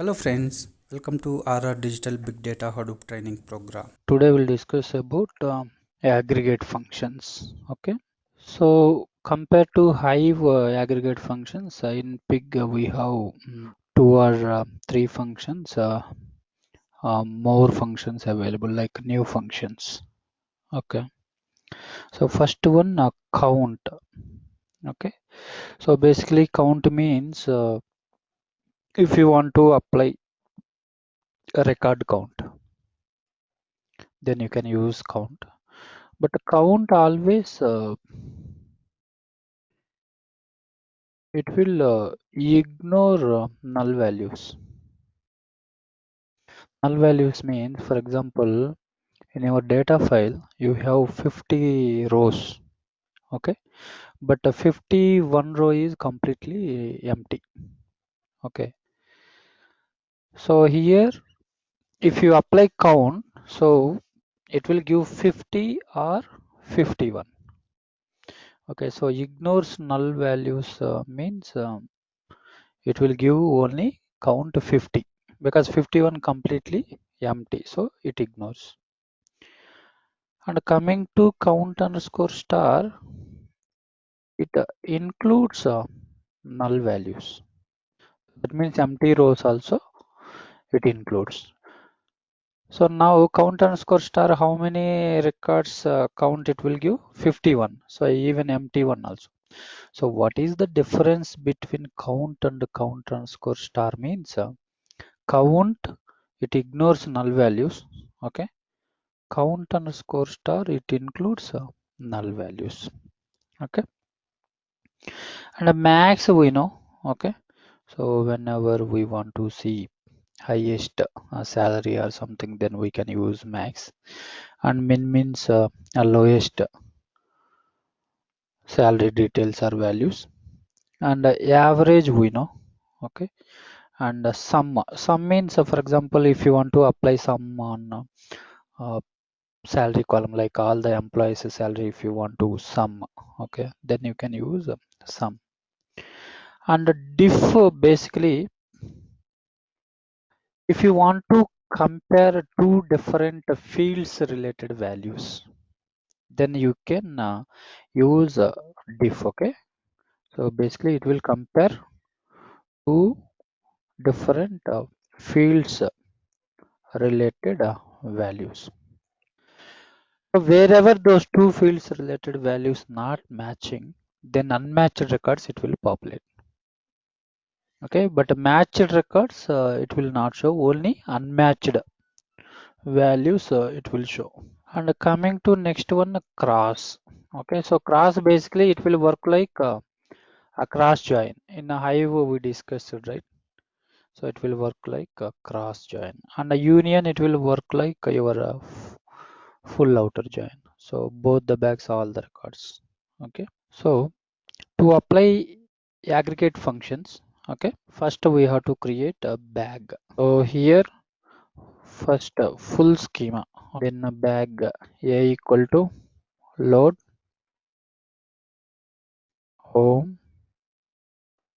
Hello friends, welcome to our Digital Big Data Hadoop training program. Today we'll discuss about aggregate functions. Okay, so compared to Hive aggregate functions, in Pig we have two or three functions, more functions available like new functions. Okay, so first one, count. Okay, so basically count means if you want to apply a record count, then you can use count. But count always it will ignore null values. Null values means, for example, in your data file you have 50 rows, okay, but 51 row is completely empty. Okay, so here if you apply count, so it will give 50 or 51. Okay, so ignores null values means it will give only count 50 because 51 completely empty, so it ignores. And coming to count underscore star, it includes null values. That means empty rows also it includes. So now count underscore star, how many records count it will give? 51. So even empty one also. So what is the difference between count and count underscore star means count it ignores null values. Okay, count underscore star it includes null values. Okay, and a max we know. Okay, so whenever we want to see highest salary or something, then we can use max, and min means lowest salary details or values, and average we know. Okay, and sum means for example if you want to apply sum on uh, salary column, like all the employees salary, if you want to sum, okay, then you can use sum. And diff, basically if you want to compare two different fields related values, then you can use diff. Okay, so basically it will compare two different fields related values. So wherever those two fields related values not matching, then unmatched records it will populate. Okay, but matched records it will not show, only unmatched values it will show. And coming to next one, cross. Okay, so cross basically it will work like a cross join. In a Hive we discussed it, right? So it will work like a cross join, and a union it will work like your full outer join. So both the bags all the records. Okay, so to apply aggregate functions, okay, first we have to create a bag. So here first full schema, then a bag a equal to load home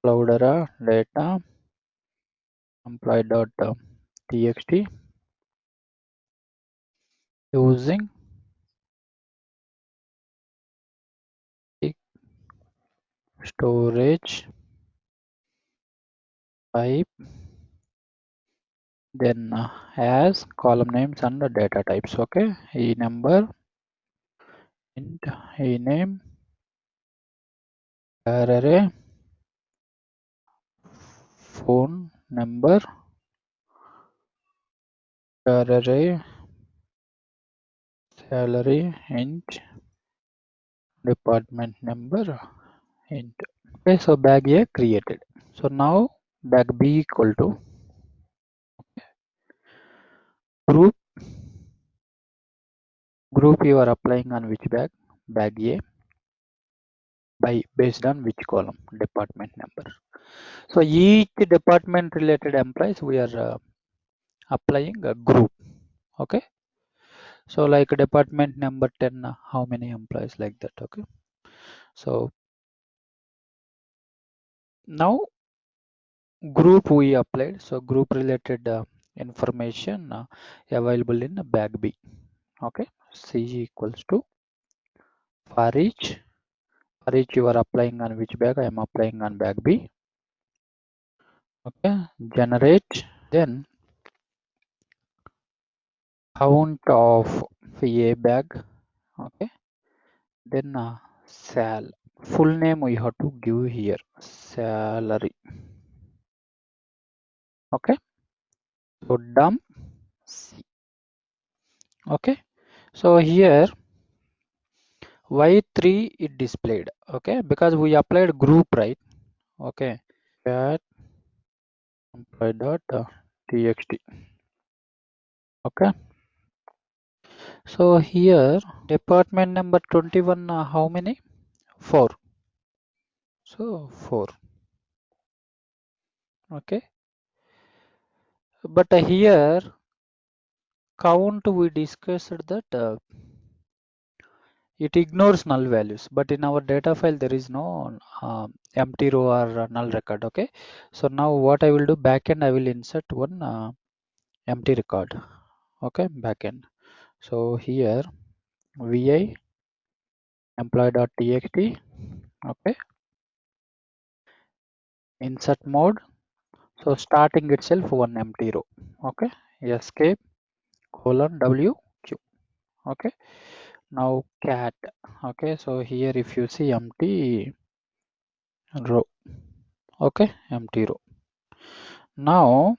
cloudera data employee.txt using storage type, then as column names and the data types. Okay, e number, int e name, array, phone number, array, salary, int, department number, int. Okay, so bag A created. So now bag B equal to group. Group you are applying on which bag? Bag A, by based on which column? Department number. So each department related employees we are applying a group. Okay, so like department number 10, how many employees, like that. Okay, so now group we applied. So group related information available in bag B. Okay, C equals to for each you are applying on which bag? I am applying on bag B. Okay, generate, then count of A bag. Okay, then sal. Full name we have to give here, salary. Okay, so dump C. Okay, so here y3 it displayed. Okay, because we applied group, right? Okay, cat employee dot txt. Okay, so here department number 21, how many? 4. So 4. Okay, but here count we discussed that it ignores null values, but in our data file there is no empty row or null record. Okay, so now what I will do, backend I will insert one empty record. Okay, backend. So here vi employee.txt. Okay, insert mode. So starting itself one empty row. Okay, escape colon wq. Okay, now cat. Okay, so here if you see empty row. Okay, empty row. Now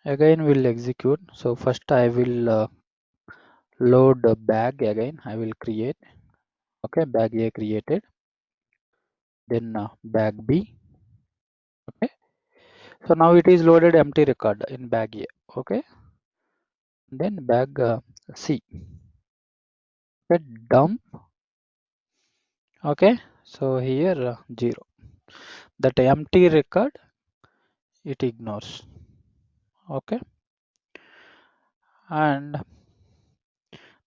again we'll execute. So first I will load the bag again. I will create. Okay, bag A created. Then bag B. Okay, so now it is loaded empty record in bag A. Okay, then bag C. Okay, dump. Okay, so here 0. That empty record it ignores. Okay, and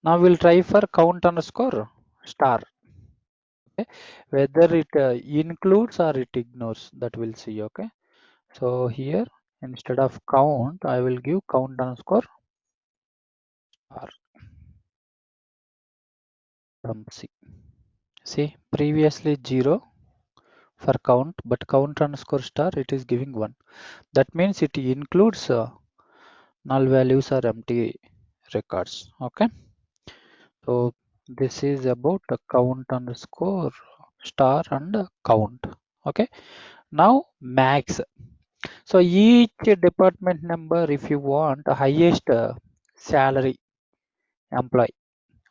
now we'll try for count underscore star. Okay, whether it includes or it ignores, that we'll see. Okay, so here instead of count I will give count underscore star. Dump C. See, previously 0 for count, but count underscore star it is giving 1. That means it includes null values or empty records. Okay, so this is about the count underscore star and count. Okay, now max. So each department number, if you want highest salary employee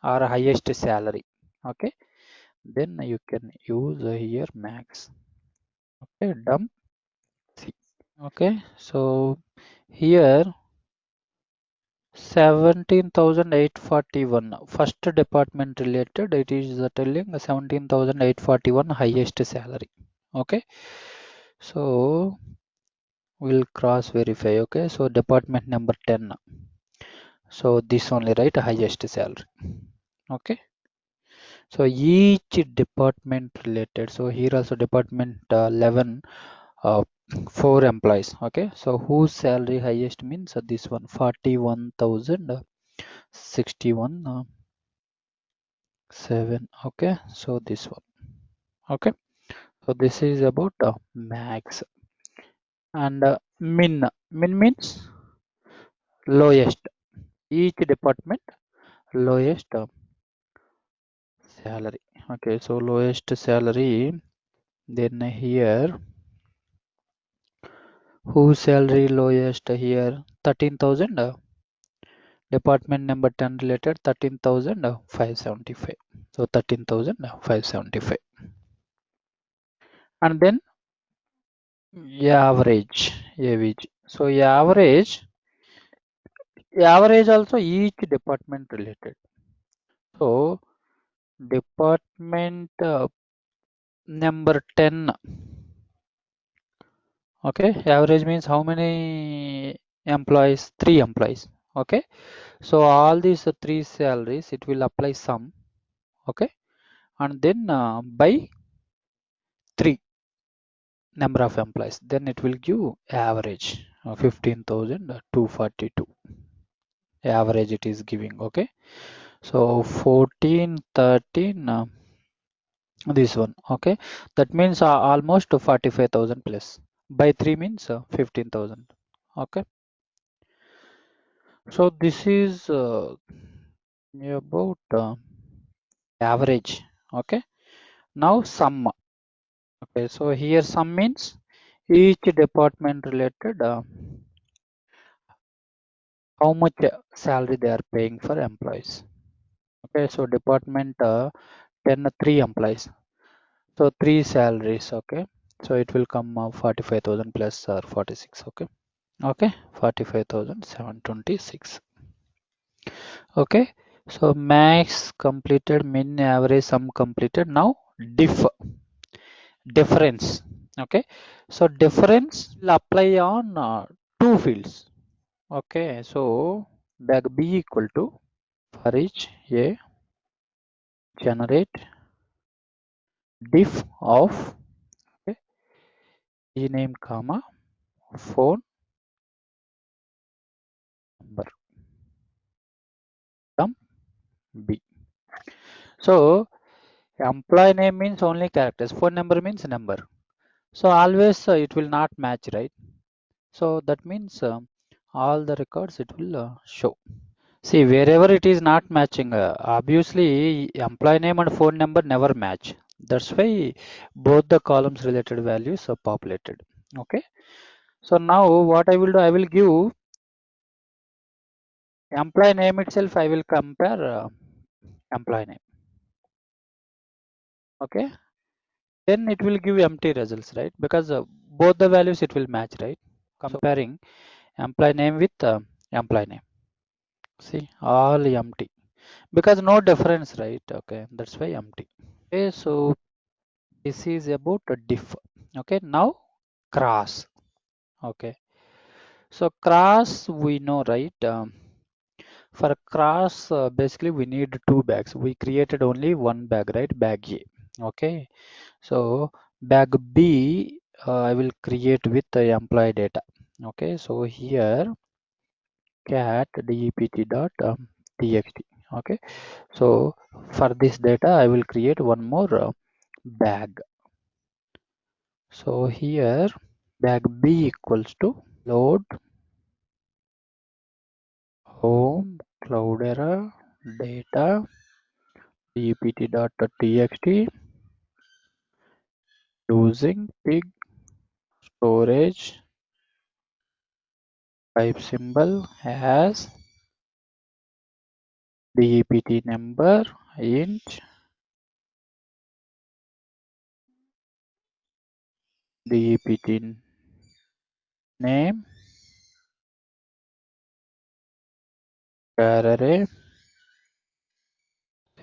or highest salary, okay, then you can use here max. Okay, dump C. Okay, so here 17,841 first department related, it is telling 17,841 highest salary. Okay, so we'll cross verify. Okay, so department number 10, so this only, right, highest salary. Okay, so each department related, so here also department 11 uh, 4 employees. Okay, so whose salary highest means this one 41,061 7. Okay, so this one. Okay, so this is about max. And min means lowest, each department lowest salary. Okay, so lowest salary, then here whose salary lowest here 13,000 department number 10 related 13,575. So 13,575. And then average AVG. So average also each department related. So department number 10. Okay, average means how many employees? 3 employees. Okay, so all these 3 salaries it will apply sum. Okay, and then by 3. number of employees, then it will give average 15,242 average it is giving. Okay, so 14 13 this one. Okay, that means almost 45,000 plus by 3 means 15,000. Okay, so this is about average. Okay, now sum. Okay, so here sum means each department related how much salary they are paying for employees. Okay, so department 10 3 employees, so 3 salaries. Okay, so it will come 45,000 plus or 46. Okay, okay, 45,726. Okay, so max completed, min, average, sum completed. Now difference. Okay, so difference will apply on two fields. Okay, so bag B equal to for each A generate diff of, okay, e name comma phone number dump B. So employee name means only characters, phone number means number. So always it will not match, right? So that means all the records it will show. See, wherever it is not matching, obviously employee name and phone number never match. That's why both the columns related values are populated. Okay. So now what I will do, I will give employee name itself. I will compare employee name. Okay. Then it will give empty results, right? Because both the values it will match, right? Comparing employee name with employee name. See, all empty because no difference, right? Okay, that's why empty. Okay, so this is about a diff. Okay, now cross. Okay, so cross we know, right? For cross, basically we need two bags. We created only one bag, right? Bag A. Okay, so bag B I will create with the employee data. Okay, so here cat dept dot txt. Okay, so for this data I will create one more bag. So here bag B equals to load home cloudera data dept.txt using pig storage type symbol as dept number int dept name char array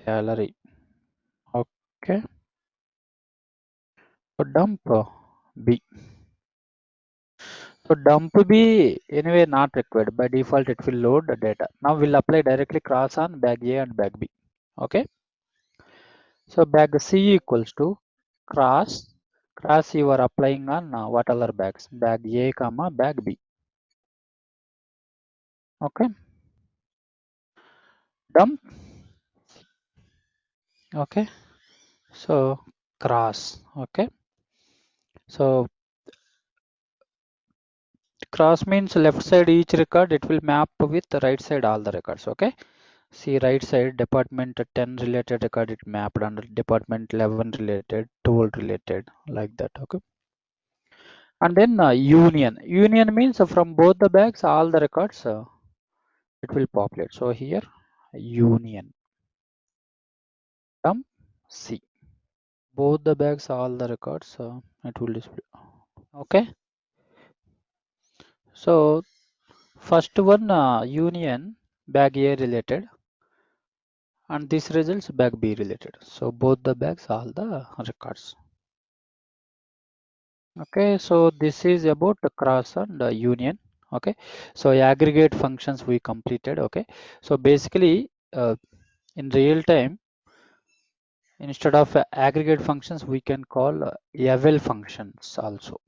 salary. Okay, so dump B. So dump B anyway not required. By default it will load the data. Now we'll apply directly cross on bag A and bag B. Okay. So bag C equals to cross you are applying on what other bags? Bag A comma bag B. Okay. Dump. Okay. So cross. Okay. So cross means left side each record it will map with the right side all the records. Okay. See right side department 10 related record it mapped under department 11 related 12 related like that. Okay, and then union means from both the bags all the records it will populate. So here union dump C, both the bags all the records it will display. Okay, so first one union bag A related and this results bag B related. So both the bags all the records. Okay, so this is about the cross and union. Okay, so aggregate functions we completed. Okay, so basically in real time Instead of aggregate functions, we can call Eval functions also.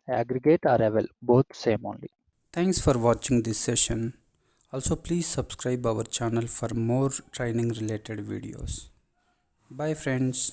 Aggregate or Eval, both same only. Thanks for watching this session. Also please subscribe our channel for more training related videos. Bye friends.